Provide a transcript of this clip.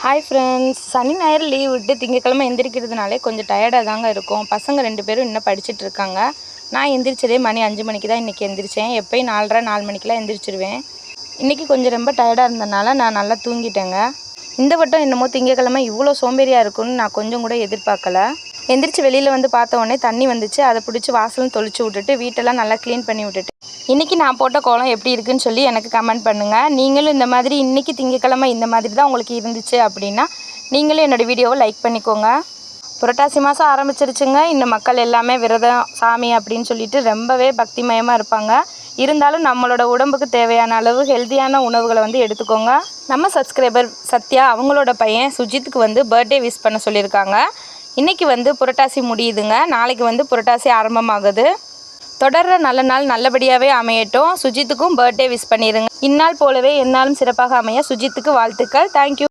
Hi friends, சனி ஞாயிறு leave விட்டு திங்கக்கிழமை எந்திரிக்கிறதுனாலே கொஞ்சம் டயர்டாக தாங்க இருக்கும். பசங்க 2 பேரும் இன்னும் படிச்சுட்டு இருக்காங்க. நான் எந்திரிச்சதே மணி 5 மணிக்கு தான் இன்றைக்கி எந்திரிச்சேன். எப்போயும் 4:30 4 மணிக்கெலாம் எந்திரிச்சிருவேன். இன்றைக்கி கொஞ்சம் ரொம்ப டயர்டாக இருந்தனால நான் நல்லா தூங்கிட்டேங்க. இந்த வட்டம் என்னமோ திங்கக்கிழமை இவ்வளோ சோம்பேறியாக இருக்குன்னு நான் கொஞ்சம் கூட எதிர்பார்க்கல. எந்திரிச்சு வெளியில் வந்து பார்த்த உடனே தண்ணி வந்துச்சு. அதை பிடிச்சி வாசலும் தொளிச்சு விட்டுட்டு வீட்டெல்லாம் நல்லா க்ளீன் பண்ணி விட்டுட்டு இன்றைக்கி நான் போட்ட கோலம் எப்படி இருக்குன்னு சொல்லி எனக்கு கமெண்ட் பண்ணுங்கள். நீங்களும் இந்த மாதிரி இன்றைக்கி திங்கக்கிழமை இந்த மாதிரி தான் உங்களுக்கு இருந்துச்சு அப்படின்னா நீங்களும் என்னோடய வீடியோவை லைக் பண்ணிக்கோங்க. புரட்டாசி மாதம் ஆரம்பிச்சிருச்சுங்க. இன்னும் மக்கள் எல்லாமே விரதம் சாமி அப்படின்னு சொல்லிட்டு ரொம்பவே பக்திமயமாக இருப்பாங்க. இருந்தாலும் நம்மளோட உடம்புக்கு தேவையான அளவு ஹெல்த்தியான உணவுகளை வந்து எடுத்துக்கோங்க. நம்ம சப்ஸ்கிரைபர் சத்யா அவங்களோட பையன் சுஜித்துக்கு வந்து பர்த்டே விஷ் பண்ண சொல்லியிருக்காங்க. இன்றைக்கி வந்து புரட்டாசி முடியுதுங்க. நாளைக்கு வந்து புரட்டாசி ஆரம்பமாகுது. தொடர்ற நல்ல நாள் நல்லபடியாகவே அமையட்டும். சுஜித்துக்கும் பர்த்டே விஷ் பண்ணிடுங்க. இந்நாள் போலவே எந்நாளும் சிறப்பாக அமைய சுஜித்துக்கு வாழ்த்துக்கள். தேங்க்யூ.